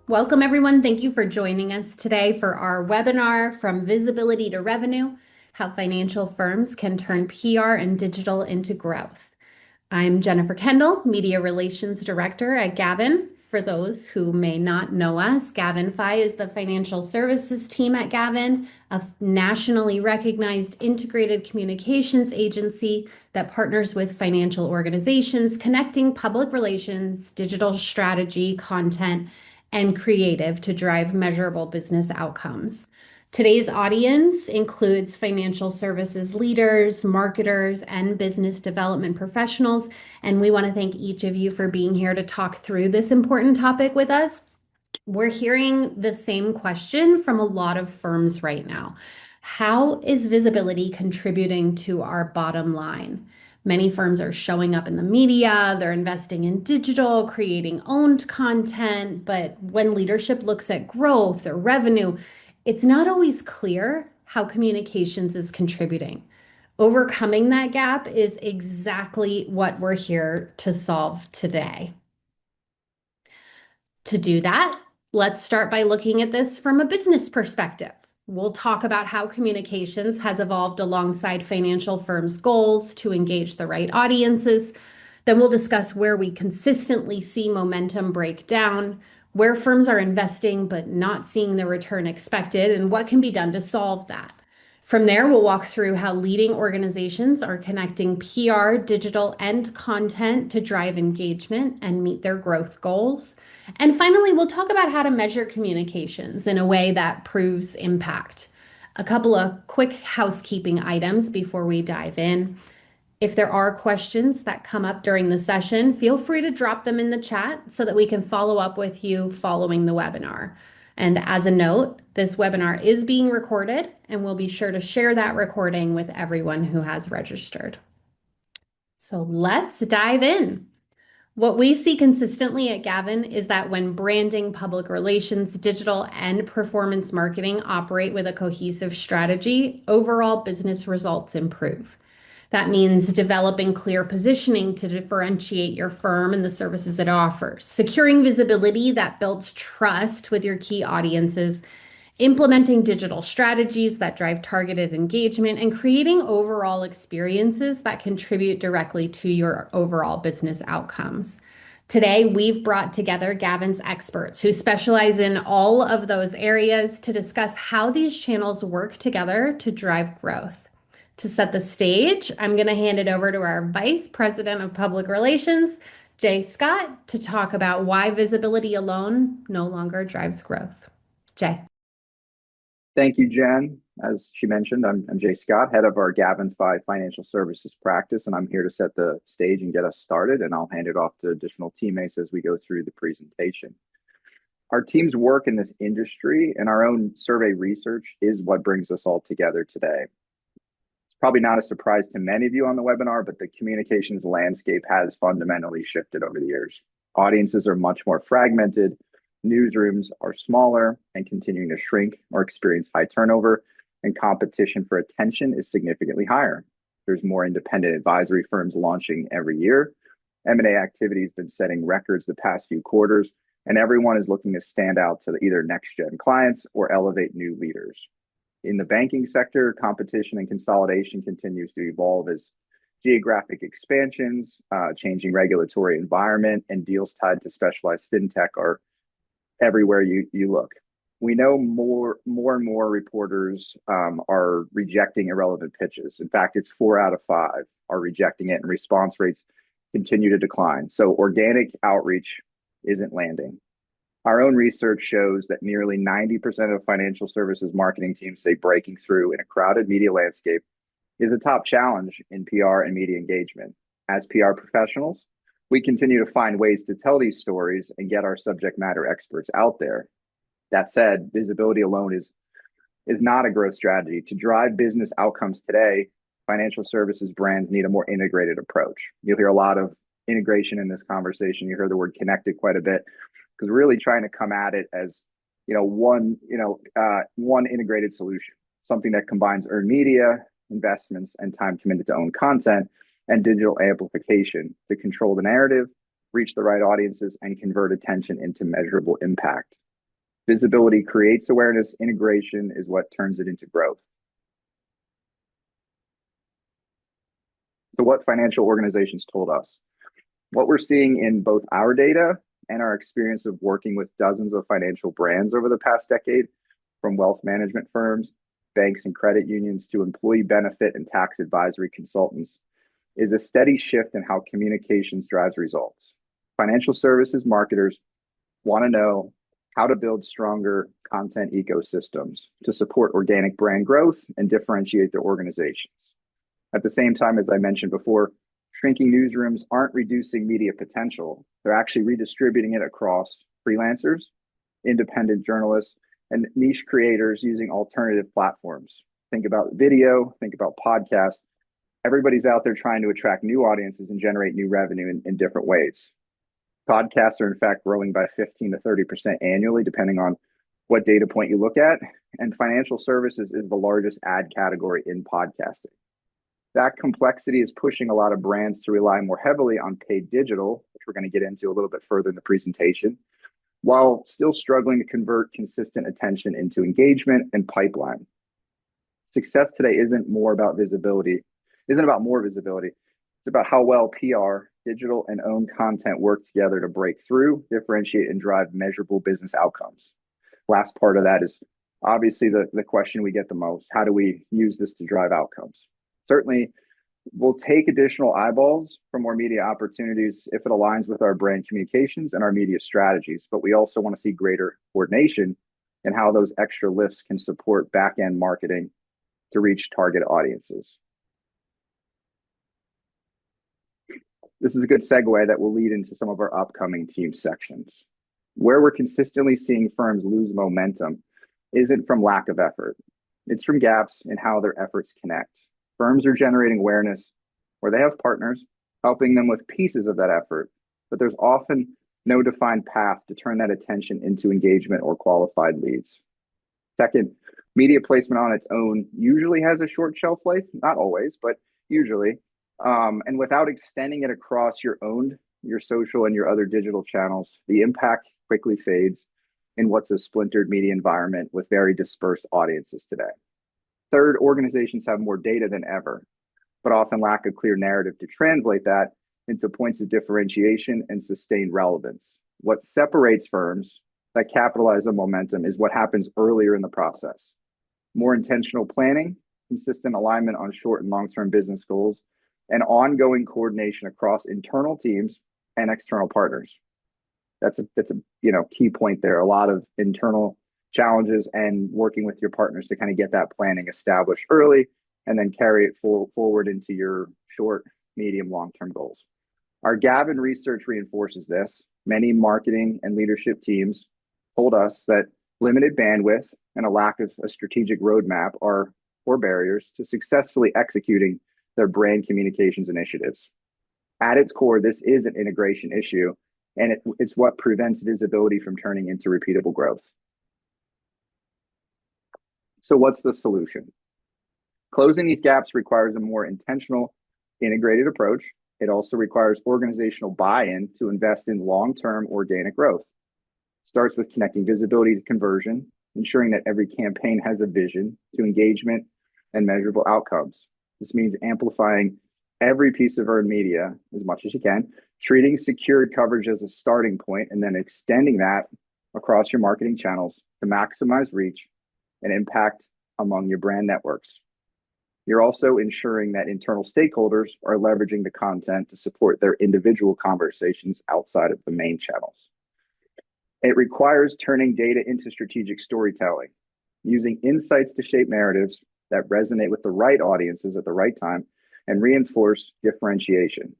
Welcome, everyone. Thank you for joining us today for our webinar, From Visibility to Revenue: How Financial Firms Can Turn PR and Digital into Growth. I'm Jennifer Kendall, Media Relations Director at Gavin. For those who may not know us, GAVIN Fi is the financial services team at Gavin, a nationally recognized integrated communications agency that partners with financial organizations, connecting public relations, digital strategy, content, and creative to drive measurable business outcomes. Today's audience includes financial services leaders, marketers, and business development professionals, and we want to thank each of you for being here to talk through this important topic with us. We're hearing the same question from a lot of firms right now. How is visibility contributing to our bottom line? Many firms are showing up in the media, they're investing in digital, creating owned content, but when leadership looks at growth or revenue, it's not always clear how communications is contributing. Overcoming that gap is exactly what we're here to solve today. To do that, let's start by looking at this from a business perspective. We'll talk about how communications has evolved alongside financial firms' goals to engage the right audiences. Then we'll discuss where we consistently see momentum break down, where firms are investing but not seeing the return expected, and what can be done to solve that. From there, we'll walk through how leading organizations are connecting PR, digital, and content to drive engagement and meet their growth goals. And finally, we'll talk about how to measure communications in a way that proves impact. A couple of quick housekeeping items before we dive in. If there are questions that come up during the session, feel free to drop them in the chat so that we can follow up with you following the webinar. And as a note, this webinar is being recorded, and we'll be sure to share that recording with everyone who has registered. So let's dive in. What we see consistently at Gavin is that when branding, public relations, digital, and performance marketing operate with a cohesive strategy, overall business results improve. That means developing clear positioning to differentiate your firm and the services it offers, securing visibility that builds trust with your key audiences, implementing digital strategies that drive targeted engagement, and creating overall experiences that contribute directly to your overall business outcomes. Today, we've brought together Gavin's experts who specialize in all of those areas to discuss how these channels work together to drive growth. To set the stage, I'm going to hand it over to our Vice President of Public Relations, Jay Scott, to talk about why visibility alone no longer drives growth. Jay. Thank you, Jen. As she mentioned, I'm Jay Scott, head of our GAVIN Fi financial services practice, and I'm here to set the stage and get us started, and I'll hand it off to additional teammates as we go through the presentation. Our team's work in this industry and our own survey research is what brings us all together today. Probably not a surprise to many of you on the webinar, but the communications landscape has fundamentally shifted over the years. Audiences are much more fragmented, newsrooms are smaller and continuing to shrink or experience high turnover, and competition for attention is significantly higher. There's more independent advisory firms launching every year. M&A activity has been setting records the past few quarters, and everyone is looking to stand out to either next-gen clients or elevate new leaders. In the banking sector, competition and consolidation continues to evolve as geographic expansions, changing regulatory environment, and deals tied to specialized fintech are everywhere you look. We know more and more reporters are rejecting irrelevant pitches. In fact, it's 4 out of 5 are rejecting it, and response rates continue to decline. So organic outreach isn't landing. Our own research shows that nearly 90% of financial services marketing teams say breaking through in a crowded media landscape is a top challenge in PR and media engagement. As PR professionals, we continue to find ways to tell these stories and get our subject matter experts out there. That said, visibility alone is not a growth strategy. To drive business outcomes today, financial services brands need a more integrated approach. You'll hear a lot of integration in this conversation. You hear the word connected quite a bit, because we're really trying to come at it as one integrated solution, something that combines earned media, investments, and time committed to own content and digital amplification to control the narrative, reach the right audiences, and convert attention into measurable impact. Visibility creates awareness, integration is what turns it into growth. So, what financial organizations told us? What we're seeing in both our data and our experience of working with dozens of financial brands over the past decade, from wealth management firms, banks and credit unions to employee benefit and tax advisory consultants, is a steady shift in how communications drives results. Financial services marketers want to know how to build stronger content ecosystems to support organic brand growth and differentiate their organizations. At the same time, as I mentioned before, shrinking newsrooms aren't reducing media potential. They're actually redistributing it across freelancers, independent journalists, and niche creators using alternative platforms. Think about video, think about podcasts. Everybody's out there trying to attract new audiences and generate new revenue in different ways. Podcasts are, in fact, growing by 15 to 30% annually, depending on what data point you look at. And financial services is the largest ad category in podcasting. That complexity is pushing a lot of brands to rely more heavily on paid digital, which we're going to get into a little bit further in the presentation, while still struggling to convert consistent attention into engagement and pipeline. Success today isn't more about visibility, isn't about more visibility. It's about how well PR, digital, and owned content work together to break through, differentiate, and drive measurable business outcomes. Last part of that is obviously the question we get the most. How do we use this to drive outcomes? Certainly, we'll take additional eyeballs for more media opportunities if it aligns with our brand communications and our media strategies, but we also want to see greater coordination and how those extra lifts can support back-end marketing to reach target audiences. This is a good segue that will lead into some of our upcoming team sections. Where we're consistently seeing firms lose momentum isn't from lack of effort. It's from gaps in how their efforts connect. Firms are generating awareness where they have partners helping them with pieces of that effort, but there's often no defined path to turn that attention into engagement or qualified leads. Second, media placement on its own usually has a short shelf life, not always, but usually. And without extending it across your social and your other digital channels, the impact quickly fades in what's a splintered media environment with very dispersed audiences today. Third, organizations have more data than ever, but often lack a clear narrative to translate that into points of differentiation and sustained relevance. What separates firms that capitalize on momentum is what happens earlier in the process. More intentional planning, consistent alignment on short and long-term business goals, and ongoing coordination across internal teams and external partners. That's a key point there. A lot of internal challenges and working with your partners to kind of get that planning established early and then carry it forward into your short, medium, long-term goals. Our GAVIN research reinforces this. Many marketing and leadership teams told us that limited bandwidth and a lack of a strategic roadmap are core barriers to successfully executing their brand communications initiatives. At its core, this is an integration issue, and it's what prevents visibility from turning into repeatable growth. So what's the solution? Closing these gaps requires a more intentional, integrated approach. It also requires organizational buy-in to invest in long-term organic growth. It starts with connecting visibility to conversion, ensuring that every campaign has a vision to engagement and measurable outcomes. This means amplifying every piece of earned media as much as you can, treating secured coverage as a starting point, and then extending that across your marketing channels to maximize reach and impact among your brand networks. You're also ensuring that internal stakeholders are leveraging the content to support their individual conversations outside of the main channels. It requires turning data into strategic storytelling, using insights to shape narratives that resonate with the right audiences at the right time and reinforce differentiation.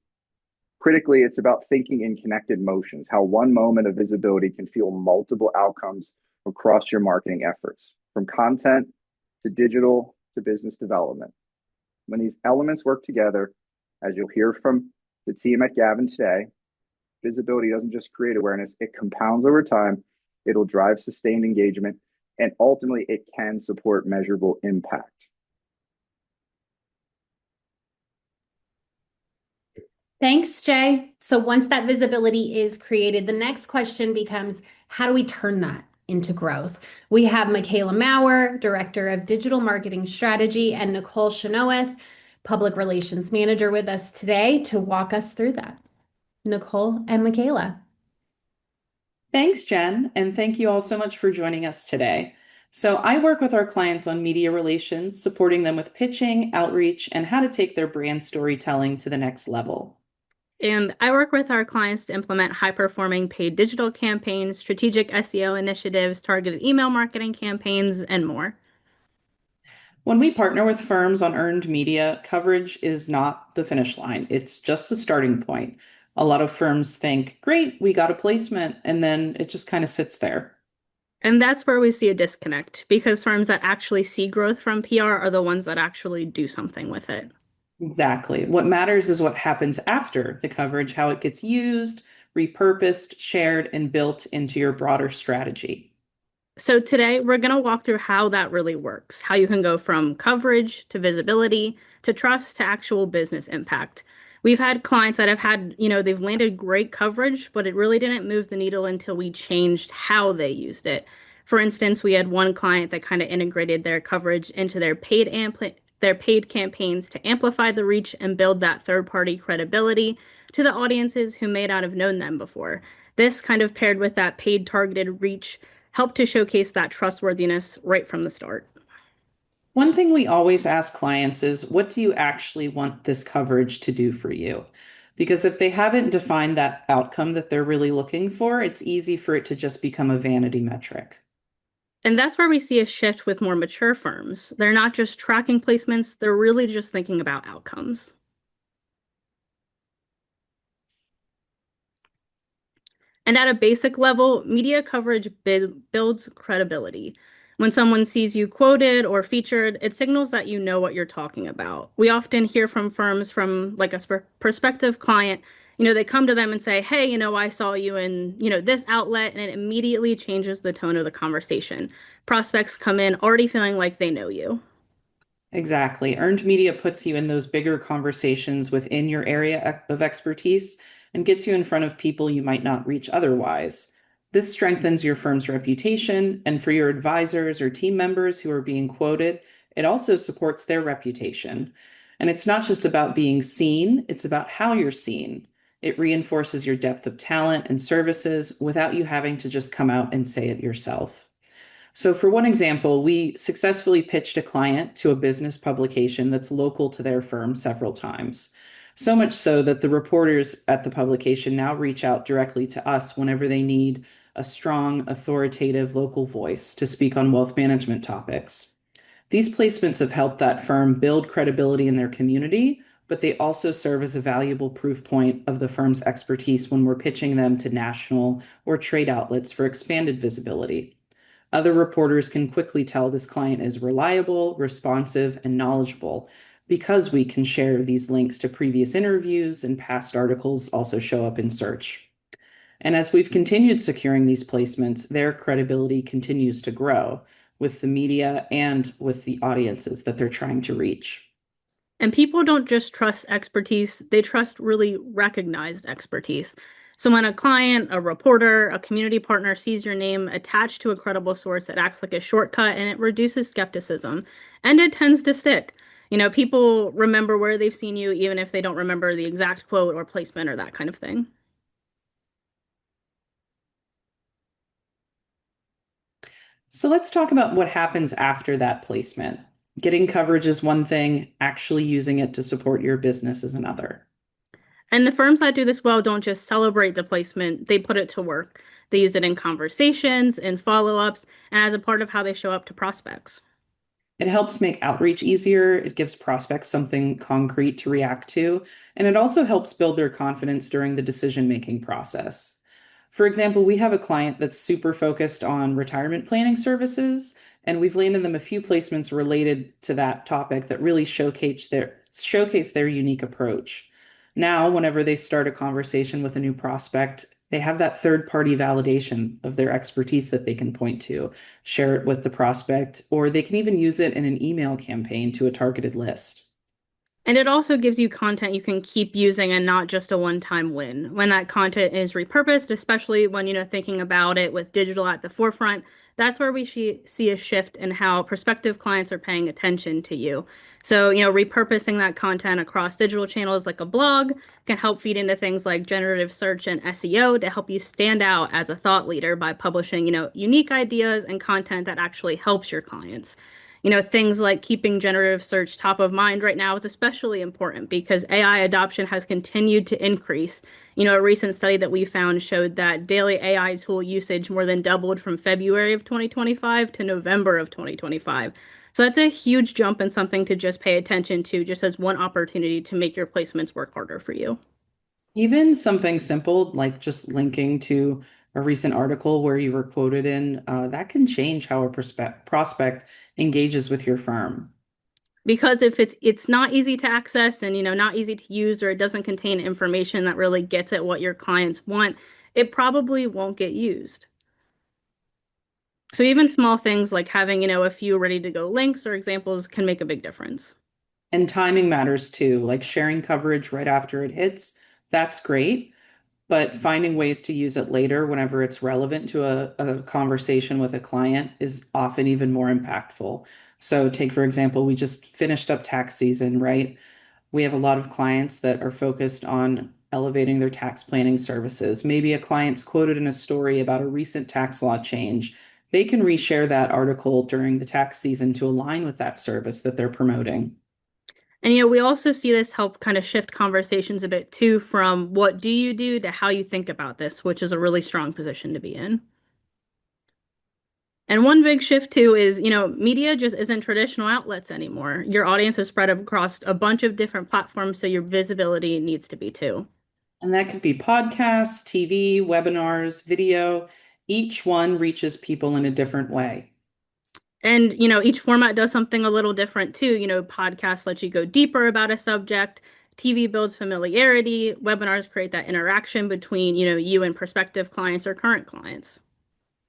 Critically, it's about thinking in connected motions, how one moment of visibility can fuel multiple outcomes across your marketing efforts, from content to digital to business development. When these elements work together, as you'll hear from the team at GAVIN today, visibility doesn't just create awareness, it compounds over time, it'll drive sustained engagement, and ultimately it can support measurable impact. Thanks, Jay. So once that visibility is created, the next question becomes, how do we turn that into growth. We have Michaela Maurer, Director of Digital Marketing Strategy, and Nicole Chenoweth, Public Relations Manager, with us today to walk us through that. Nicole and Michaela. Thanks, Jen, and thank you all so much for joining us today. So, I work with our clients on media relations, supporting them with pitching, outreach, and how to take their brand storytelling to the next level. And I work with our clients to implement high-performing paid digital campaigns, strategic SEO initiatives, targeted email marketing campaigns, and more. When we partner with firms on earned media, coverage is not the finish line. It's just the starting point. A lot of firms think, great, we got a placement, and then it just kind of sits there. And that's where we see a disconnect, because firms that actually see growth from PR are the ones that actually do something with it. Exactly. What matters is what happens after the coverage, how it gets used, repurposed, shared, and built into your broader strategy. So today we're going to walk through how that really works, how you can go from coverage to visibility to trust to actual business impact. We've had clients that have had, they've landed great coverage, but it really didn't move the needle until we changed how they used it. For instance, we had one client that kind of integrated their coverage into their paid campaigns to amplify the reach and build that third-party credibility to the audiences who may not have known them before. This kind of paired with that paid targeted reach helped to showcase that trustworthiness right from the start. One thing we always ask clients is, what do you actually want this coverage to do for you? Because if they haven't defined that outcome that they're really looking for, it's easy for it to just become a vanity metric. And that's where we see a shift with more mature firms. They're not just tracking placements, they're really just thinking about outcomes. And at a basic level, media coverage builds credibility. When someone sees you quoted or featured, it signals that you know what you're talking about. We often hear from firms from like a prospective client, they come to them and say, hey, I saw you in, this outlet, and it immediately changes the tone of the conversation. Prospects come in already feeling like they know you. Exactly. Earned media puts you in those bigger conversations within your area of expertise and gets you in front of people you might not reach otherwise. This strengthens your firm's reputation, and for your advisors or team members who are being quoted, it also supports their reputation. And it's not just about being seen, it's about how you're seen. It reinforces your depth of talent and services without you having to just come out and say it yourself. So, for one example, we successfully pitched a client to a business publication that's local to their firm several times. So much so that the reporters at the publication now reach out directly to us whenever they need a strong, authoritative local voice to speak on wealth management topics. These placements have helped that firm build credibility in their community, but they also serve as a valuable proof point of the firm's expertise when we're pitching them to national or trade outlets for expanded visibility. Other reporters can quickly tell this client is reliable, responsive, and knowledgeable because we can share these links to previous interviews, and past articles also show up in search. And as we've continued securing these placements, their credibility continues to grow with the media and with the audiences that they're trying to reach. And people don't just trust expertise, they trust really recognized expertise. So when a client, a reporter, a community partner sees your name attached to a credible source, it acts like a shortcut and it reduces skepticism. And it tends to stick. People remember where they've seen you, even if they don't remember the exact quote or placement or that kind of thing. So let's talk about what happens after that placement. Getting coverage is one thing, actually using it to support your business is another. And the firms that do this well don't just celebrate the placement, they put it to work. They use it in conversations, in follow-ups, and as a part of how they show up to prospects. It helps make outreach easier. It gives prospects something concrete to react to, and it also helps build their confidence during the decision-making process. For example, we have a client that's super focused on retirement planning services, and we've landed them a few placements related to that topic that really showcase their unique approach. Now, whenever they start a conversation with a new prospect, they have that third-party validation of their expertise that they can point to, share it with the prospect, or they can even use it in an email campaign to a targeted list. And it also gives you content you can keep using and not just a one-time win. When that content is repurposed, especially when, thinking about it with digital at the forefront, that's where we see a shift in how prospective clients are paying attention to you. So, repurposing that content across digital channels like a blog can help feed into things like generative search and SEO to help you stand out as a thought leader by publishing, unique ideas and content that actually helps your clients. Things like keeping generative search top of mind right now is especially important because AI adoption has continued to increase. A recent study that we found showed that daily AI tool usage more than doubled from February of 2025 to November of 2025. So that's a huge jump and something to just pay attention to, just as one opportunity to make your placements work harder for you. Even something simple like just linking to a recent article where you were quoted in, that can change how a prospect engages with your firm. Because if it's not easy to access and not easy to use, or it doesn't contain information that really gets at what your clients want, it probably won't get used. So even small things like having a few ready to go links or examples can make a big difference. And timing matters too, like sharing coverage right after it hits. That's great. But finding ways to use it later whenever it's relevant to a conversation with a client is often even more impactful. So, take for example, we just finished up tax season, right? We have a lot of clients that are focused on elevating their tax planning services. Maybe a client's quoted in a story about a recent tax law change. They can reshare that article during the tax season to align with that service that they're promoting. And we also see this help kind of shift conversations a bit too, from what do you do to how you think about this, which is a really strong position to be in. And one big shift too is, media just isn't traditional outlets anymore. Your audience is spread across a bunch of different platforms, so your visibility needs to be too. And that could be podcasts, TV, webinars, video. Each one reaches people in a different way. And, each format does something a little different too. Podcasts let you go deeper about a subject. TV builds familiarity. Webinars create that interaction between, you and prospective clients or current clients.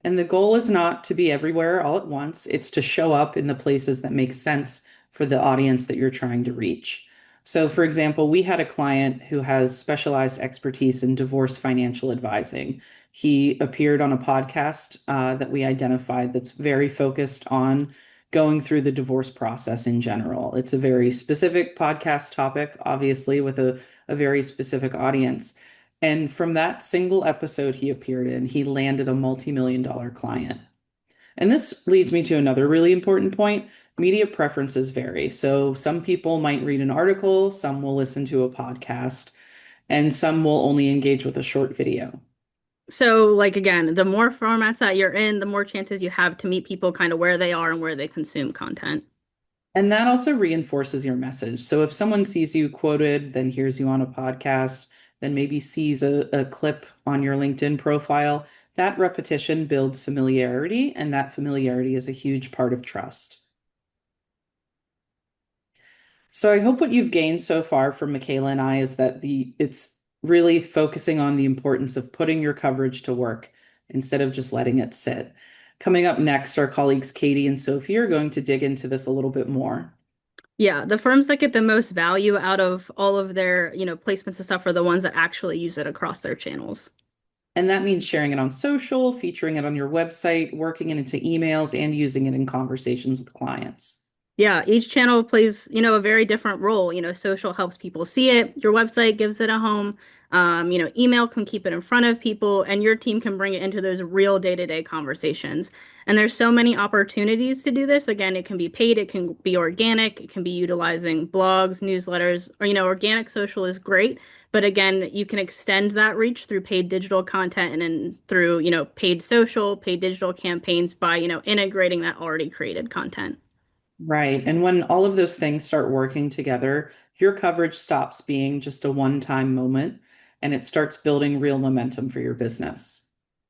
And the goal is not to be everywhere all at once. It's to show up in the places that make sense for the audience that you're trying to reach. So, for example, we had a client who has specialized expertise in divorce financial advising. He appeared on a podcast that we identified that's very focused on going through the divorce process in general. It's a very specific podcast topic, obviously, with a very specific audience. And from that single episode he appeared in, he landed a multi-million-dollar client. And this leads me to another really important point. Media preferences vary. So some people might read an article, some will listen to a podcast, and some will only engage with a short video. So, like, again, the more formats that you're in, the more chances you have to meet people kind of where they are and where they consume content. And that also reinforces your message. So if someone sees you quoted, then hears you on a podcast, then maybe sees a clip on your LinkedIn profile, that repetition builds familiarity, and that familiarity is a huge part of trust. So I hope what you've gained so far from Michaela and I is that it's really focusing on the importance of putting your coverage to work instead of just letting it sit. Coming up next, our colleagues Katie and Sophie are going to dig into this a little bit more. Yeah, the firms that get the most value out of all of their, placements and stuff are the ones that actually use it across their channels. And that means sharing it on social, featuring it on your website, working it into emails, and using it in conversations with clients. Yeah, each channel plays, a very different role. Social helps people see it. Your website gives it a home. Email can keep it in front of people, and your team can bring it into those real day-to-day conversations. And there's so many opportunities to do this. Again, it can be paid, it can be organic, it can be utilizing blogs, newsletters, or, organic social is great. But again, you can extend that reach through paid digital content and then through, paid social, paid digital campaigns by, integrating that already created content. Right. And when all of those things start working together, your coverage stops being just a one-time moment and it starts building real momentum for your business.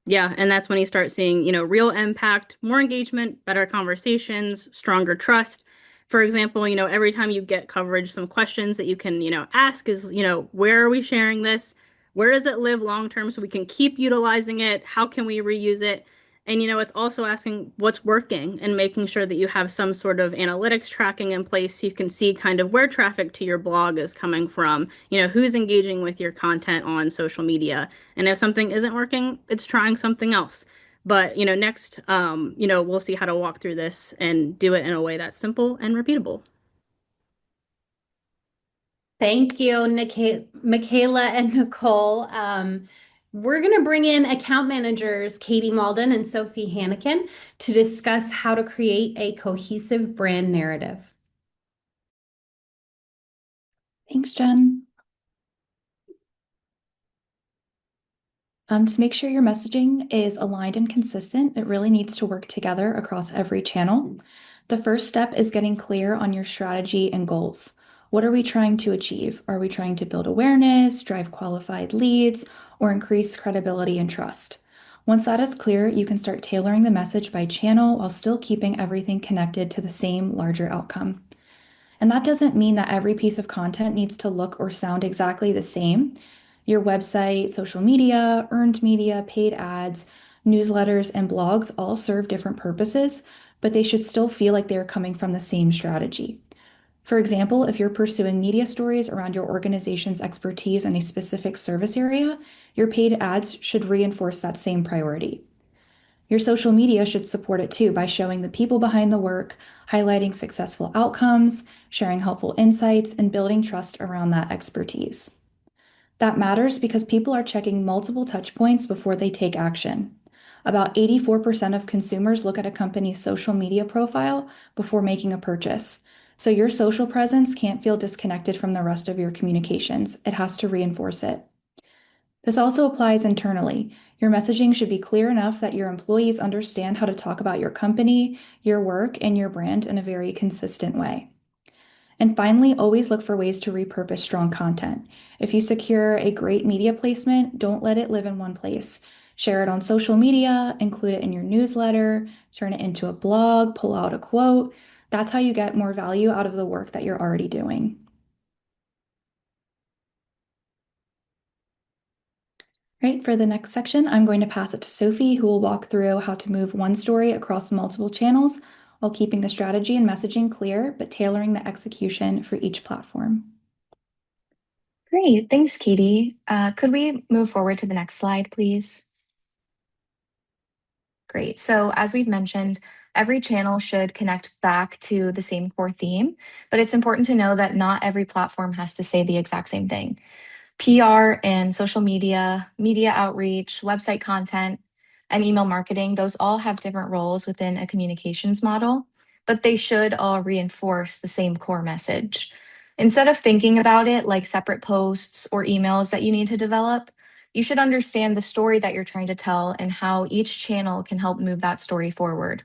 Yeah, and that's when you start seeing, real impact, more engagement, better conversations, stronger trust. For example, every time you get coverage, some questions that you can, ask is, where are we sharing this? Where does it live long term so we can keep utilizing it? How can we reuse it? And, it's also asking what's working and making sure that you have some sort of analytics tracking in place so you can see kind of where traffic to your blog is coming from, who's engaging with your content on social media. And if something isn't working, it's trying something else. But, next, we'll see how to walk through this and do it in a way that's simple and repeatable. Thank you, Michaela and Nicole. We're going to bring in account managers Katie Malden and Sophie Hannikin to discuss how to create a cohesive brand narrative. Thanks, Jen. To make sure your messaging is aligned and consistent, it really needs to work together across every channel. The first step is getting clear on your strategy and goals. What are we trying to achieve? Are we trying to build awareness, drive qualified leads, or increase credibility and trust? Once that is clear, you can start tailoring the message by channel while still keeping everything connected to the same larger outcome. And that doesn't mean that every piece of content needs to look or sound exactly the same. Your website, social media, earned media, paid ads, newsletters, and blogs all serve different purposes, but they should still feel like they're coming from the same strategy. For example, if you're pursuing media stories around your organization's expertise in a specific service area, your paid ads should reinforce that same priority. Your social media should support it too by showing the people behind the work, highlighting successful outcomes, sharing helpful insights, and building trust around that expertise. That matters because people are checking multiple touch points before they take action. About 84% of consumers look at a company's social media profile before making a purchase. So your social presence can't feel disconnected from the rest of your communications. It has to reinforce it. This also applies internally. Your messaging should be clear enough that your employees understand how to talk about your company, your work, and your brand in a very consistent way. And finally, always look for ways to repurpose strong content. If you secure a great media placement, don't let it live in one place. Share it on social media, include it in your newsletter, turn it into a blog, pull out a quote. That's how you get more value out of the work that you're already doing. Right, for the next section, I'm going to pass it to Sophie, who will walk through how to move one story across multiple channels while keeping the strategy and messaging clear, but tailoring the execution for each platform. Great, thanks, Katie. Could we move forward to the next slide, please? Great, so as we've mentioned, every channel should connect back to the same core theme, but it's important to know that not every platform has to say the exact same thing. PR and social media, media outreach, website content, and email marketing, those all have different roles within a communications model, but they should all reinforce the same core message. Instead of thinking about it like separate posts or emails that you need to develop, you should understand the story that you're trying to tell and how each channel can help move that story forward.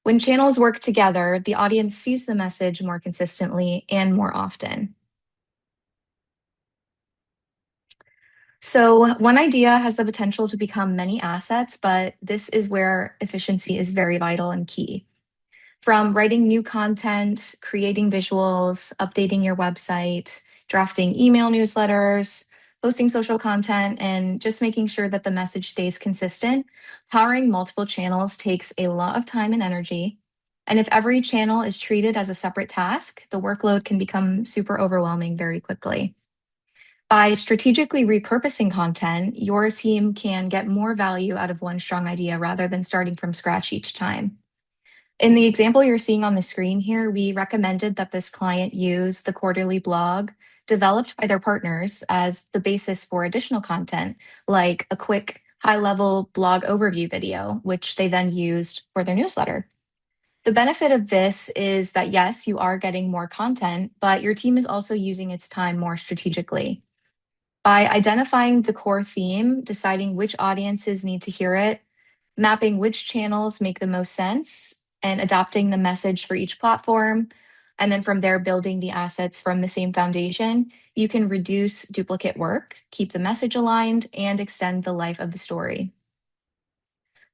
When channels work together, the audience sees the message more consistently and more often. So one idea has the potential to become many assets, but this is where efficiency is very vital and key. From writing new content, creating visuals, updating your website, drafting email newsletters, posting social content, and just making sure that the message stays consistent, powering multiple channels takes a lot of time and energy. And if every channel is treated as a separate task, the workload can become super overwhelming very quickly. By strategically repurposing content, your team can get more value out of one strong idea rather than starting from scratch each time. In the example you're seeing on the screen here, we recommended that this client use the quarterly blog developed by their partners as the basis for additional content, like a quick high-level blog overview video, which they then used for their newsletter. The benefit of this is that, yes, you are getting more content, but your team is also using its time more strategically. By identifying the core theme, deciding which audiences need to hear it, mapping which channels make the most sense, and adapting the message for each platform, and then from there building the assets from the same foundation, you can reduce duplicate work, keep the message aligned, and extend the life of the story.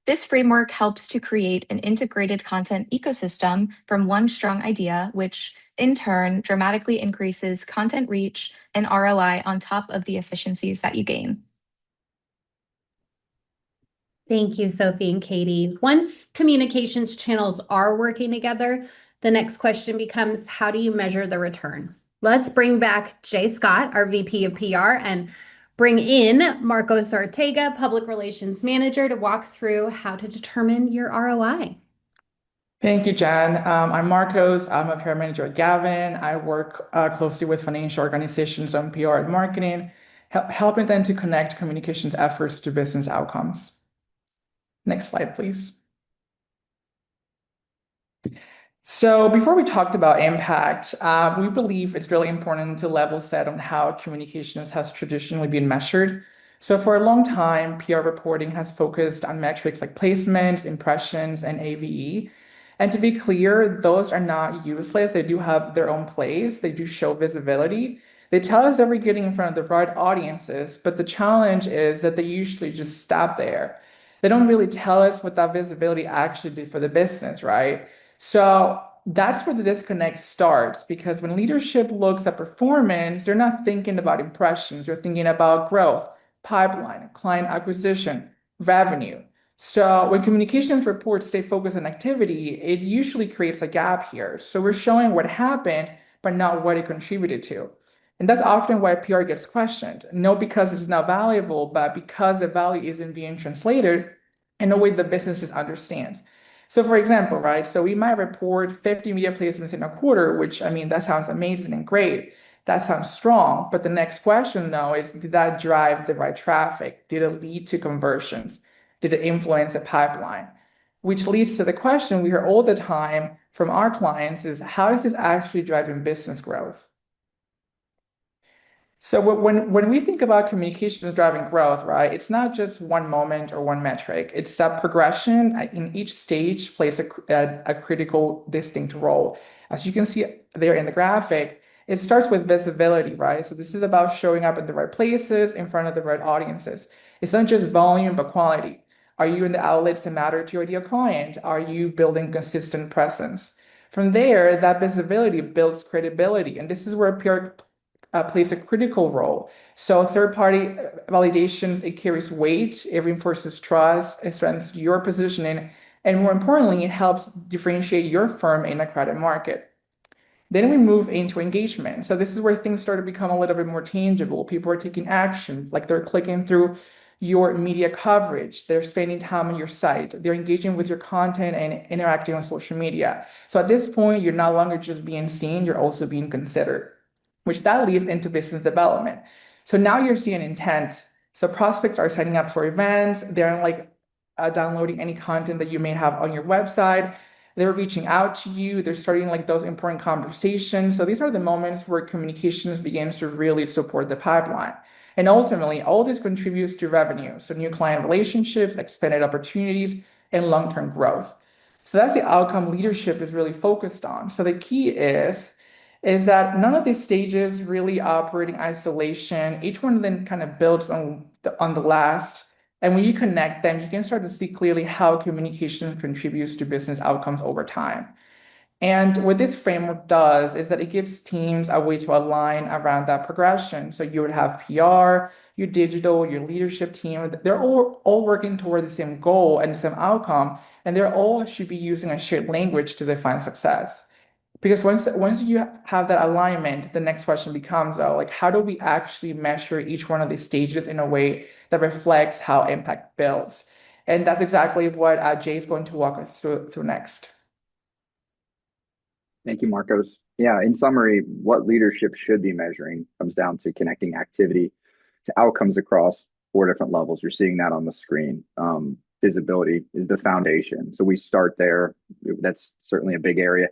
This framework helps to create an integrated content ecosystem from one strong idea, which in turn dramatically increases content reach and ROI on top of the efficiencies that you gain. Thank you, Sophie and Katie. Once communications channels are working together, the next question becomes, how do you measure the return? Let's bring back Jay Scott, our VP of PR, and bring in Marcos Ortega, Public Relations Manager, to walk through how to determine your ROI. Thank you, Jen. I'm Marcos. I'm a PR manager at Gavin. I work closely with financial organizations on PR and marketing, helping them to connect communications efforts to business outcomes. Next slide, please. So before we talked about impact, we believe it's really important to level set on how communications has traditionally been measured. So for a long time, PR reporting has focused on metrics like placements, impressions, and AVE. And to be clear, those are not useless. They do have their own place. They do show visibility. They tell us that we're getting in front of the right audiences, but the challenge is that they usually just stop there. They don't really tell us what that visibility actually did for the business, right? So that's where the disconnect starts, because when leadership looks at performance, they're not thinking about impressions, they're thinking about growth, pipeline, client acquisition, revenue. So when communications reports stay focused on activity, it usually creates a gap here. So we're showing what happened, but not what it contributed to. And that's often why PR gets questioned, not because it's not valuable, but because the value isn't being translated in a way the businesses understands. So for example, right, so we might report 50 media placements in a quarter, which I mean, that sounds amazing and great. That sounds strong. But the next question though is, did that drive the right traffic? Did it lead to conversions? Did it influence the pipeline? Which leads to the question we hear all the time from our clients is, how is this actually driving business growth? So when we think about communications driving growth, right, it's not just one moment or one metric. It's a progression in each stage plays a critical, distinct role. As you can see there in the graphic, it starts with visibility, right? So this is about showing up in the right places, in front of the right audiences. It's not just volume, but quality. Are you in the outlets that matter to your ideal client? Are you building consistent presence? From there, that visibility builds credibility. And this is where PR plays a critical role. So third-party validations, it carries weight, it reinforces trust, it strengthens your positioning, and more importantly, it helps differentiate your firm in a crowded market. Then we move into engagement. So this is where things start to become a little bit more tangible. People are taking action, like they're clicking through your media coverage, they're spending time on your site, they're engaging with your content and interacting on social media. So at this point, you're no longer just being seen, you're also being considered, which that leads into business development. So now you're seeing intent. So prospects are signing up for events, they're like downloading any content that you may have on your website. They're reaching out to you. They're starting like those important conversations. So these are the moments where communications begins to really support the pipeline. And ultimately, all this contributes to revenue. So new client relationships, expanded opportunities, and long-term growth. So that's the outcome leadership is really focused on. So the key is that none of these stages really operate in isolation. Each one of them kind of builds on the last. And when you connect them, you can start to see clearly how communication contributes to business outcomes over time. And what this framework does is that it gives teams a way to align around that progression. So you would have PR, your digital, your leadership team. They're all working toward the same goal and the same outcome, and they're all should be using a shared language to define success. Because once you have that alignment, the next question becomes, like, how do we actually measure each one of these stages in a way that reflects how impact builds? And that's exactly what Jay is going to walk us through next. Thank you, Marcos. Yeah, in summary, what leadership should be measuring comes down to connecting activity to outcomes across 4 different levels. You're seeing that on the screen. Visibility is the foundation. So we start there. That's certainly a big area.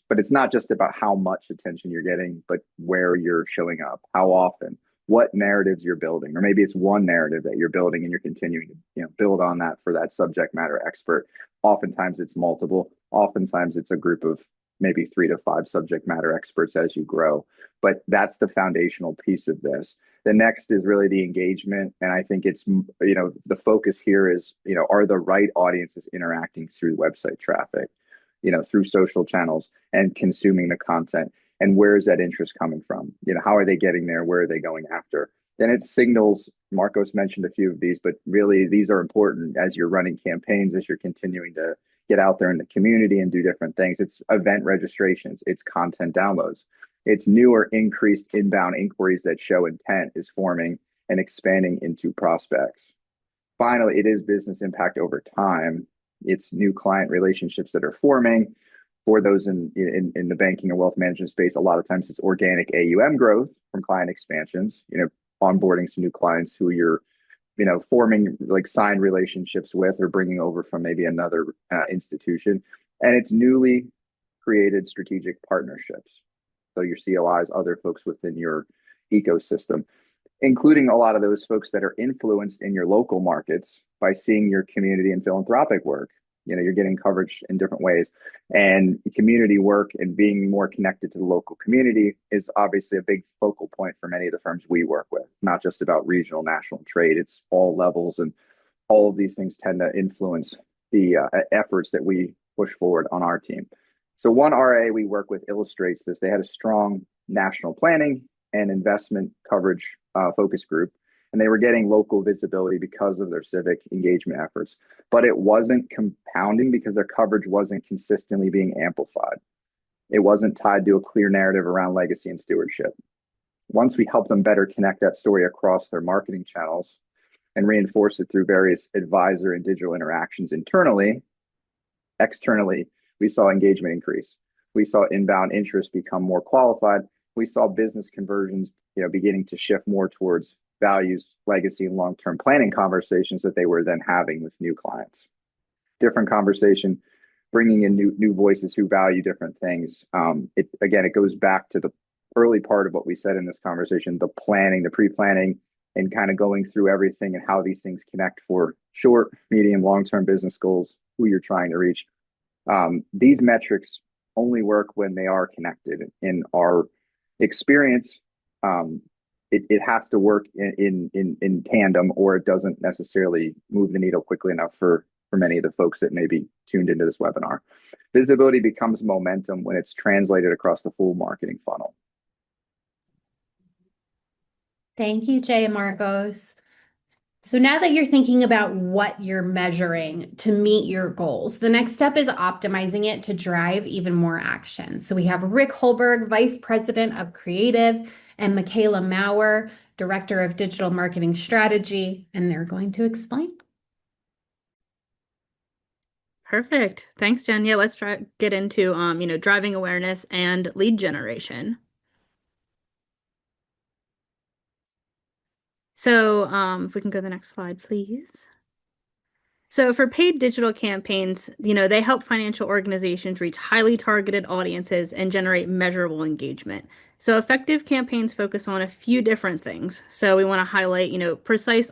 But it's not just about how much attention you're getting, but where you're showing up, how often, what narratives you're building, or maybe it's one narrative that you're building and you're continuing to build on that for that subject matter expert. Oftentimes it's multiple. Oftentimes it's a group of maybe 3 to 5 subject matter experts as you grow. But that's the foundational piece of this. The next is really the engagement. And I think it's, the focus here is, are the right audiences interacting through website traffic, through social channels and consuming the content? And where is that interest coming from? How are they getting there? Where are they going after? Then it signals, Marcos mentioned a few of these, but really these are important as you're running campaigns, as you're continuing to get out there in the community and do different things. It's event registrations, it's content downloads, it's new or increased inbound inquiries that show intent is forming and expanding into prospects. Finally, it is business impact over time. It's new client relationships that are forming. For those in the banking or wealth management space, a lot of times it's organic AUM growth from client expansions, onboarding some new clients who you're, forming like signed relationships with or bringing over from maybe another institution. And it's newly created strategic partnerships. So your COIs, other folks within your ecosystem, including a lot of those folks that are influenced in your local markets by seeing your community and philanthropic work. You're getting coverage in different ways, and community work and being more connected to the local community is obviously a big focal point for many of the firms we work with. It's not just about regional, national trade, it's all levels, and all of these things tend to influence the efforts that we push forward on our team. So one RA we work with illustrates this. They had a strong national planning and investment coverage focus group, and they were getting local visibility because of their civic engagement efforts. But it wasn't compounding because their coverage wasn't consistently being amplified. It wasn't tied to a clear narrative around legacy and stewardship. Once we helped them better connect that story across their marketing channels and reinforce it through various advisor and digital interactions internally, externally, we saw engagement increase. We saw inbound interest become more qualified. We saw business conversions, beginning to shift more towards values, legacy, and long-term planning conversations that they were then having with new clients. Different conversation, bringing in new voices who value different things. It goes back to the early part of what we said in this conversation, the planning, the pre-planning, and kind of going through everything and how these things connect for short, medium, long-term business goals, who you're trying to reach. These metrics only work when they are connected. In our experience, it has to work in tandem, or it doesn't necessarily move the needle quickly enough for many of the folks that may be tuned into this webinar. Visibility becomes momentum when it's translated across the full marketing funnel. Thank you, Jay and Marcos. So now that you're thinking about what you're measuring to meet your goals, the next step is optimizing it to drive even more action. So we have Rick Holberg, Vice President of Creative, and Michaela Maurer, Director of Digital Marketing Strategy, and they're going to explain. Perfect. Thanks, Jen. Yeah, let's get into driving awareness and lead generation. So if we can go to the next slide, please. So for paid digital campaigns, they help financial organizations reach highly targeted audiences and generate measurable engagement. So effective campaigns focus on a few different things. So we want to highlight, precise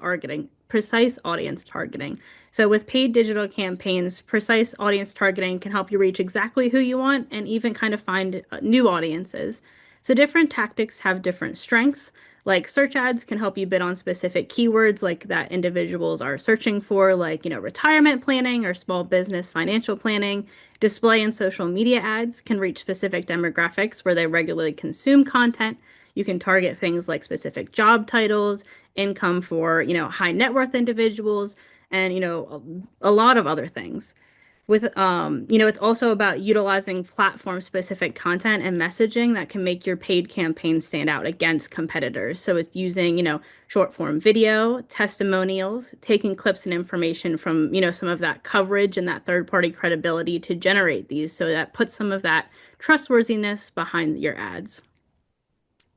audience targeting. So with paid digital campaigns, precise audience targeting can help you reach exactly who you want and even kind of find new audiences. So different tactics have different strengths. Like search ads can help you bid on specific keywords like that individuals are searching for, like, retirement planning or small business financial planning. Display and social media ads can reach specific demographics where they regularly consume content. You can target things like specific job titles, income for, high net worth individuals, and, a lot of other things. With, it's also about utilizing platform-specific content and messaging that can make your paid campaign stand out against competitors. So it's using, short-form video, testimonials, taking clips and information from, some of that coverage and that third-party credibility to generate these. So that puts some of that trustworthiness behind your ads.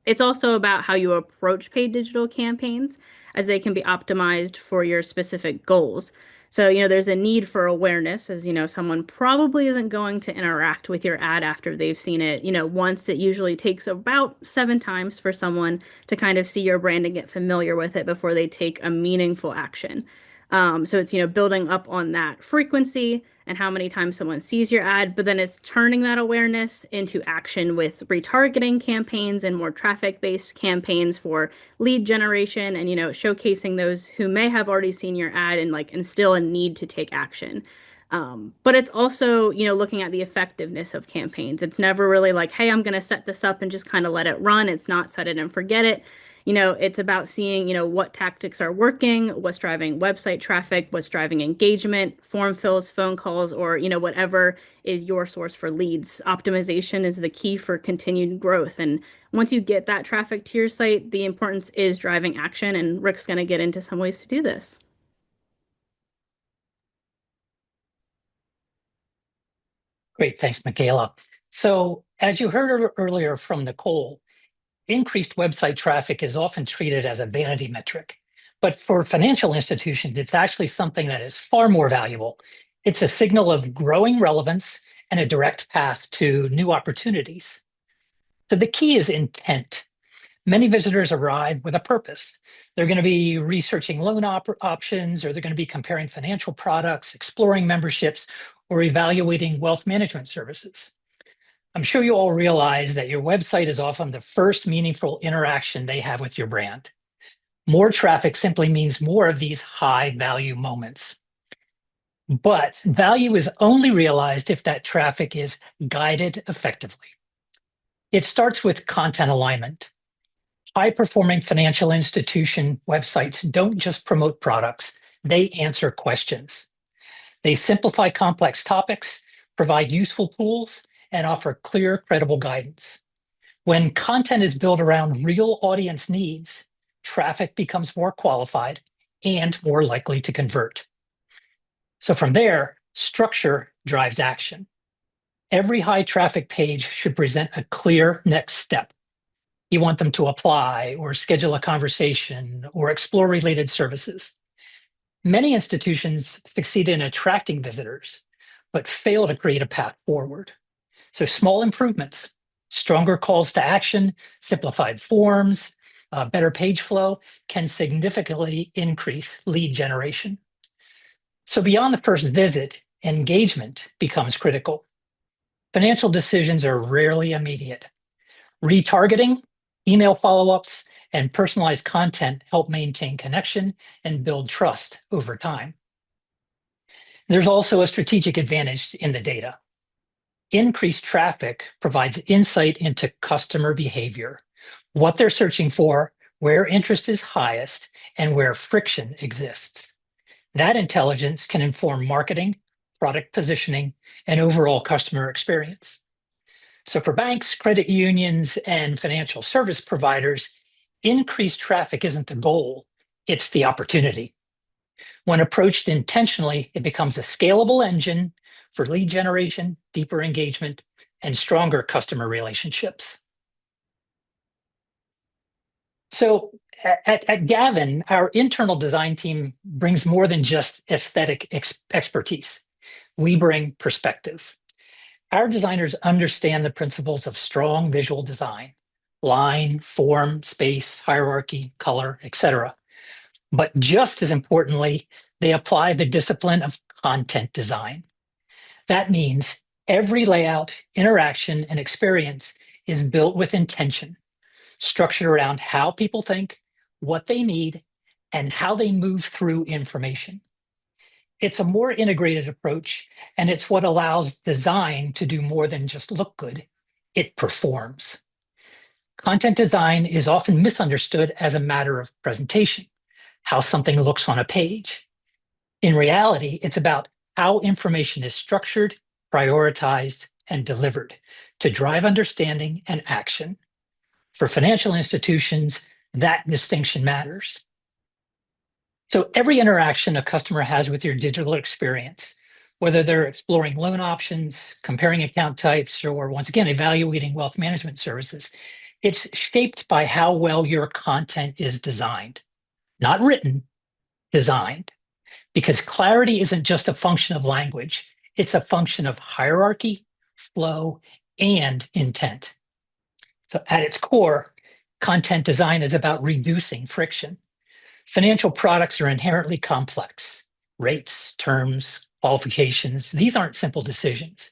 It's also about how you approach paid digital campaigns, as they can be optimized for your specific goals. So, there's a need for awareness, as someone probably isn't going to interact with your ad after they've seen it, once. It usually takes about 7 times for someone to kind of see your brand and get familiar with it before they take a meaningful action. So it's, building up on that frequency and how many times someone sees your ad, but then it's turning that awareness into action with retargeting campaigns and more traffic-based campaigns for lead generation and, showcasing those who may have already seen your ad and still a need to take action. But it's also, looking at the effectiveness of campaigns. It's never really like, hey, I'm going to set this up and just kind of let it run. It's not set it and forget it. It's about seeing, what tactics are working, what's driving website traffic, what's driving engagement, form fills, phone calls, or, whatever is your source for leads. Optimization is the key for continued growth. And once you get that traffic to your site, the importance is driving action. And Rick's going to get into some ways to do this. Great, thanks, Michaela. So as you heard earlier from Nicole, increased website traffic is often treated as a vanity metric. But for financial institutions, it's actually something that is far more valuable. It's a signal of growing relevance and a direct path to new opportunities. So the key is intent. Many visitors arrive with a purpose. They're going to be researching loan options, or they're going to be comparing financial products, exploring memberships, or evaluating wealth management services. I'm sure you all realize that your website is often the first meaningful interaction they have with your brand. More traffic simply means more of these high-value moments. But value is only realized if that traffic is guided effectively. It starts with content alignment. High-performing financial institution websites don't just promote products, they answer questions. They simplify complex topics, provide useful tools, and offer clear, credible guidance. When content is built around real audience needs, traffic becomes more qualified and more likely to convert. So from there, structure drives action. Every high traffic page should present a clear next step. You want them to apply or schedule a conversation or explore related services. Many institutions succeed in attracting visitors, but fail to create a path forward. So small improvements, stronger calls to action, simplified forms, better page flow can significantly increase lead generation. So beyond the first visit, engagement becomes critical. Financial decisions are rarely immediate. Retargeting, email follow-ups, and personalized content help maintain connection and build trust over time. There's also a strategic advantage in the data. Increased traffic provides insight into customer behavior, what they're searching for, where interest is highest, and where friction exists. That intelligence can inform marketing, product positioning, and overall customer experience. So for banks, credit unions, and financial service providers, increased traffic isn't the goal, it's the opportunity. When approached intentionally, it becomes a scalable engine for lead generation, deeper engagement, and stronger customer relationships. So at Gavin, our internal design team brings more than just aesthetic expertise. We bring perspective. Our designers understand the principles of strong visual design: line, form, space, hierarchy, color, etc. But just as importantly, they apply the discipline of content design. That means every layout, interaction, and experience is built with intention, structured around how people think, what they need, and how they move through information. It's a more integrated approach, and it's what allows design to do more than just look good. It performs. Content design is often misunderstood as a matter of presentation, how something looks on a page. In reality, it's about how information is structured, prioritized, and delivered to drive understanding and action. For financial institutions, that distinction matters. So every interaction a customer has with your digital experience, whether they're exploring loan options, comparing account types, or once again, evaluating wealth management services, it's shaped by how well your content is designed. Not written, designed. Because clarity isn't just a function of language, it's a function of hierarchy, flow, and intent. So at its core, content design is about reducing friction. Financial products are inherently complex. Rates, terms, qualifications, these aren't simple decisions.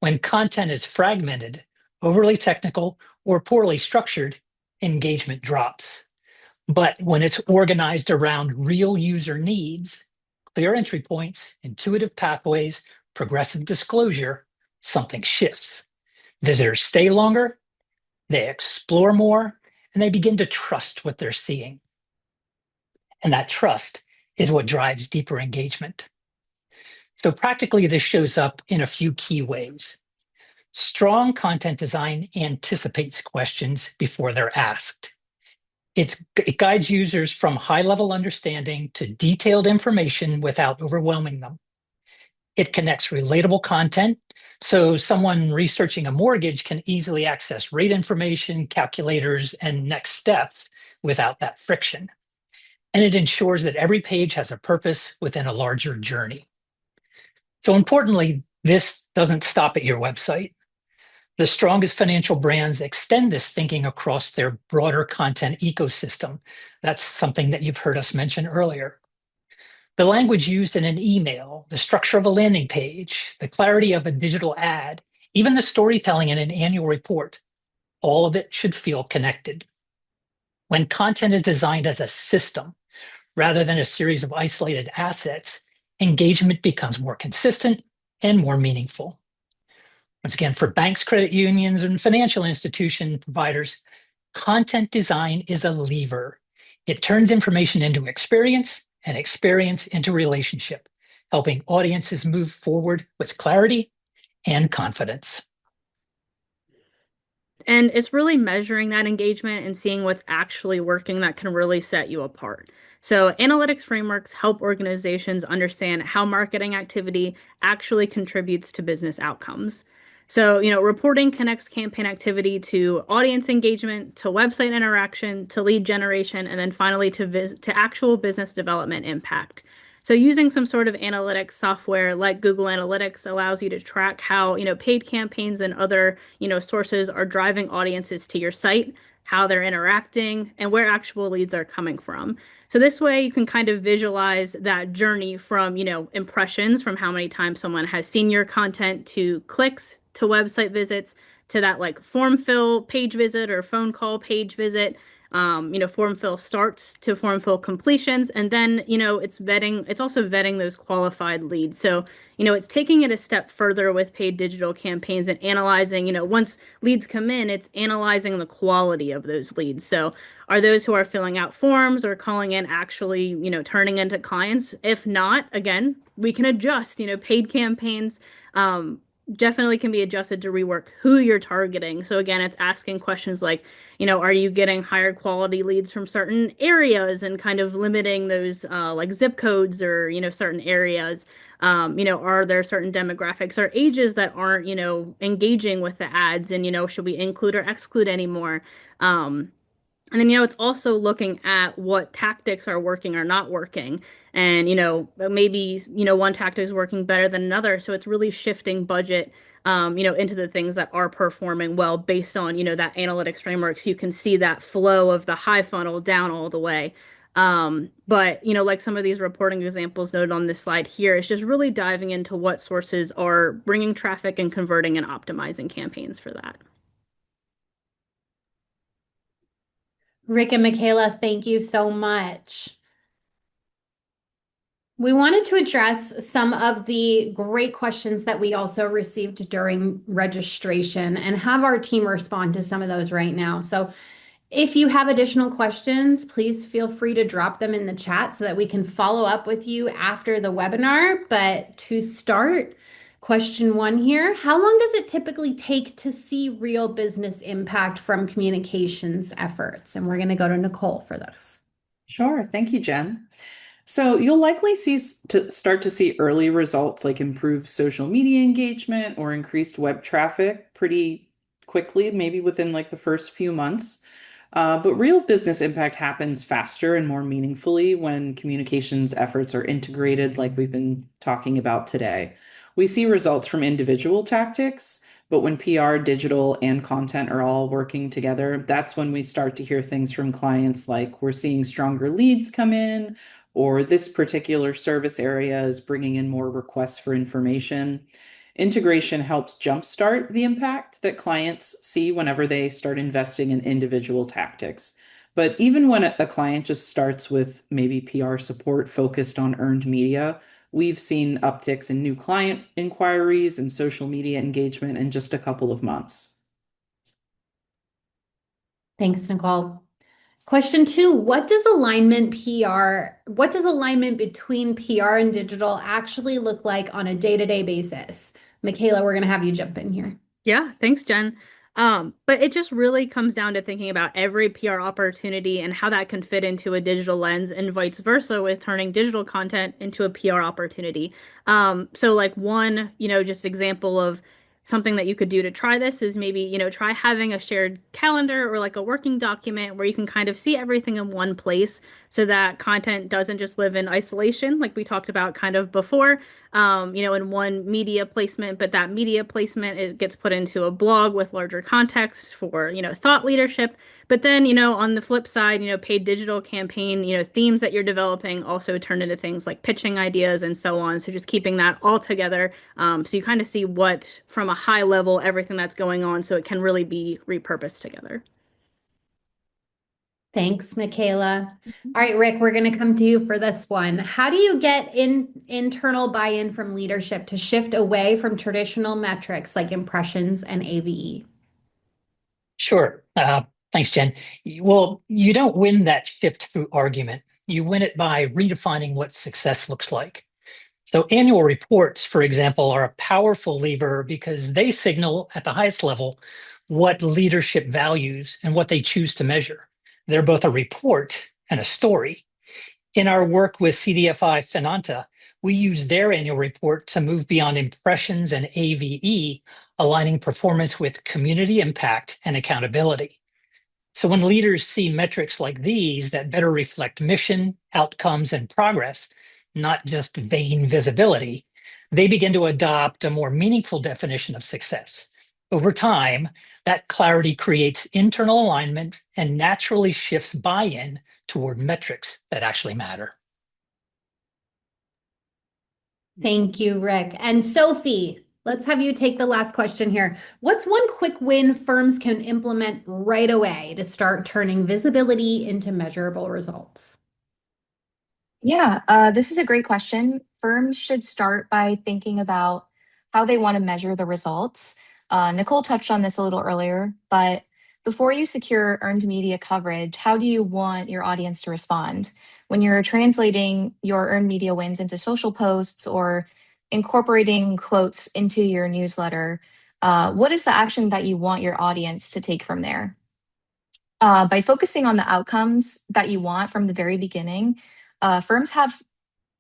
When content is fragmented, overly technical, or poorly structured, engagement drops. But when it's organized around real user needs, clear entry points, intuitive pathways, progressive disclosure, something shifts. Visitors stay longer, they explore more, and they begin to trust what they're seeing. And that trust is what drives deeper engagement. So practically, this shows up in a few key ways. Strong content design anticipates questions before they're asked. It guides users from high-level understanding to detailed information without overwhelming them. It connects relatable content, so someone researching a mortgage can easily access rate information, calculators, and next steps without that friction. And it ensures that every page has a purpose within a larger journey. So importantly, this doesn't stop at your website. The strongest financial brands extend this thinking across their broader content ecosystem. That's something that you've heard us mention earlier. The language used in an email, the structure of a landing page, the clarity of a digital ad, even the storytelling in an annual report, all of it should feel connected. When content is designed as a system, rather than a series of isolated assets, engagement becomes more consistent and more meaningful. Once again, for banks, credit unions, and financial institution providers, content design is a lever. It turns information into experience and experience into relationship, helping audiences move forward with clarity and confidence. And it's really measuring that engagement and seeing what's actually working that can really set you apart. So, analytics frameworks help organizations understand how marketing activity actually contributes to business outcomes. So, reporting connects campaign activity to audience engagement, to website interaction, to lead generation, and then finally to actual business development impact. So using some sort of analytics software like Google Analytics allows you to track how, paid campaigns and other, sources are driving audiences to your site, how they're interacting, and where actual leads are coming from. So this way you can kind of visualize that journey from, impressions, from how many times someone has seen your content, to clicks, to website visits, to that like form fill page visit or phone call page visit. Form fill starts to form fill completions, and then, it's also vetting those qualified leads. So, it's taking it a step further with paid digital campaigns and analyzing, once leads come in, it's analyzing the quality of those leads. So are those who are filling out forms or calling in actually, turning into clients? If not, again, we can adjust, paid campaigns, definitely can be adjusted to rework who you're targeting. So again, it's asking questions like, are you getting higher quality leads from certain areas and kind of limiting those like zip codes or, certain areas? Are there certain demographics or ages that aren't, engaging with the ads, and, should we include or exclude anymore? And then, it's also looking at what tactics are working or not working. And, maybe, one tactic is working better than another. So it's really shifting budget, into the things that are performing well based on, that analytics framework. So you can see that flow of the high funnel down all the way. But, like some of these reporting examples noted on this slide here, it's just really diving into what sources are bringing traffic and converting and optimizing campaigns for that. Rick and Michaela, thank you so much. We wanted to address some of the great questions that we also received during registration and have our team respond to some of those right now. So if you have additional questions, please feel free to drop them in the chat so that we can follow up with you after the webinar. But to start, question 1 here, how long does it typically take to see real business impact from communications efforts? And we're going to go to Nicole for this. Sure. Thank you, Jen. So you'll likely start to see early results like improved social media engagement or increased web traffic pretty quickly, maybe within like the first few months. But real business impact happens faster and more meaningfully when communications efforts are integrated, like we've been talking about today. We see results from individual tactics, but when PR, digital, and content are all working together, that's when we start to hear things from clients like we're seeing stronger leads come in, or this particular service area is bringing in more requests for information. Integration helps jumpstart the impact that clients see whenever they start investing in individual tactics. But even when a client just starts with maybe PR support focused on earned media, we've seen upticks in new client inquiries and social media engagement in just a couple of months. Thanks, Nicole. Question 2, what does alignment between PR and digital actually look like on a day-to-day basis? Michaela, we're going to have you jump in here. Yeah, thanks, Jen. But it just really comes down to thinking about every PR opportunity and how that can fit into a digital lens, and vice versa with turning digital content into a PR opportunity. So like one, just example of something that you could do to try this is maybe, try having a shared calendar or like a working document where you can kind of see everything in one place so that content doesn't just live in isolation, like we talked about kind of before, in one media placement, but that media placement, it gets put into a blog with larger context for, thought leadership. But then, on the flip side, paid digital campaign, themes that you're developing also turn into things like pitching ideas and so on. So just keeping that all together. So you kind of see what, from a high level, everything that's going on, so it can really be repurposed together. Thanks, Michaela. All right, Rick, we're going to come to you for this one. How do you get internal buy-in from leadership to shift away from traditional metrics like impressions and AVE? Sure. Thanks, Jen. Well, you don't win that shift through argument. You win it by redefining what success looks like. So annual reports, for example, are a powerful lever because they signal at the highest level what leadership values and what they choose to measure. They're both a report and a story. In our work with CDFI Finanta, we use their annual report to move beyond impressions and AVE, aligning performance with community impact and accountability. So when leaders see metrics like these that better reflect mission, outcomes, and progress, not just vain visibility, they begin to adopt a more meaningful definition of success. Over time, that clarity creates internal alignment and naturally shifts buy-in toward metrics that actually matter. Thank you, Rick. And Sophie, let's have you take the last question here. What's one quick win firms can implement right away to start turning visibility into measurable results? Yeah, this is a great question. Firms should start by thinking about how they want to measure the results. Nicole touched on this a little earlier, but before you secure earned media coverage, how do you want your audience to respond? When you're translating your earned media wins into social posts or incorporating quotes into your newsletter, what is the action that you want your audience to take from there? By focusing on the outcomes that you want from the very beginning, firms have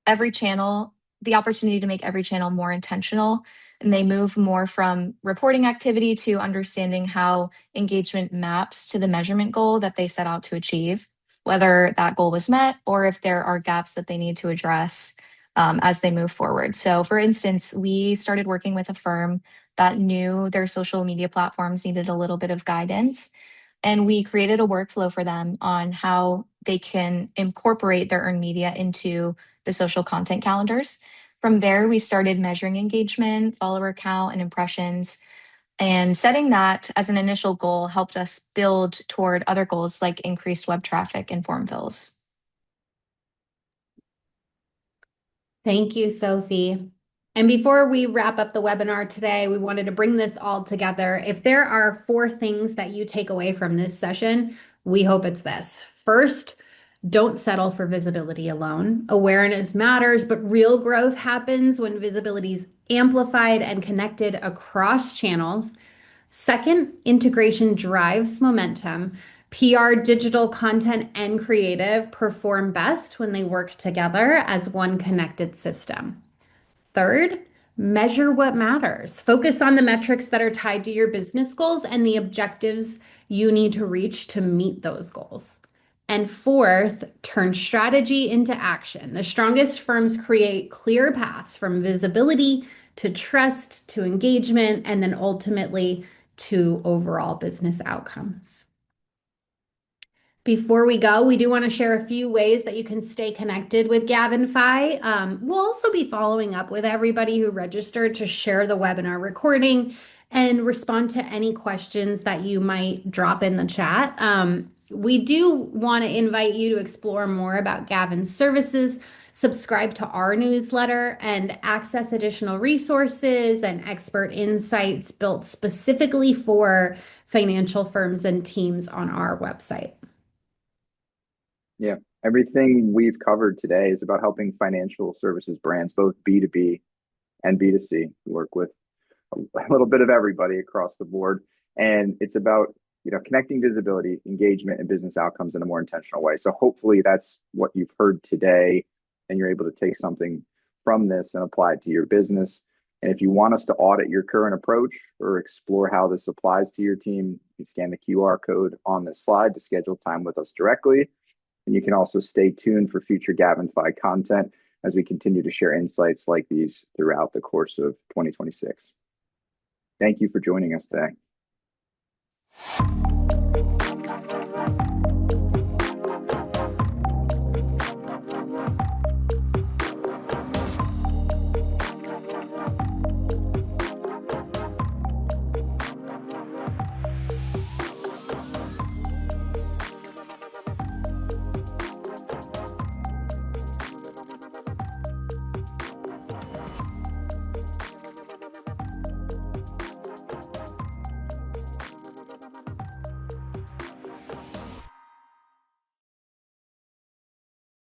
every channel, the opportunity to make every channel more intentional, and they move more from reporting activity to understanding how engagement maps to the measurement goal that they set out to achieve, whether that goal was met or if there are gaps that they need to address as they move forward. So, for instance, we started working with a firm that knew their social media platforms needed a little bit of guidance. And we created a workflow for them on how they can incorporate their earned media into the social content calendars. From there, we started measuring engagement, follower count, and impressions. And setting that as an initial goal helped us build toward other goals like increased web traffic and form fills. Thank you, Sophie. And before we wrap up the webinar today, we wanted to bring this all together. If there are 4 things that you take away from this session, we hope it's this. First, don't settle for visibility alone. Awareness matters, but real growth happens when visibility is amplified and connected across channels. Second, integration drives momentum. PR, digital content, and creative perform best when they work together as one connected system. Third, measure what matters. Focus on the metrics that are tied to your business goals and the objectives you need to reach to meet those goals. And fourth, turn strategy into action. The strongest firms create clear paths from visibility to trust to engagement and then ultimately to overall business outcomes. Before we go, we do want to share a few ways that you can stay connected with GAVIN Fi. We'll also be following up with everybody who registered to share the webinar recording and respond to any questions that you might drop in the chat. We do want to invite you to explore more about GAVIN's services, subscribe to our newsletter, and access additional resources and expert insights built specifically for financial firms and teams on our website. Yeah, everything we've covered today is about helping financial services brands, both B2B and B2C. We work with a little bit of everybody across the board. And it's about, connecting visibility, engagement, and business outcomes in a more intentional way. So hopefully that's what you've heard today, and you're able to take something from this and apply it to your business. And if you want us to audit your current approach or explore how this applies to your team, you can scan the QR code on this slide to schedule time with us directly. And you can also stay tuned for future GAVIN Fi content as we continue to share insights like these throughout the course of 2026. Thank you for joining us today.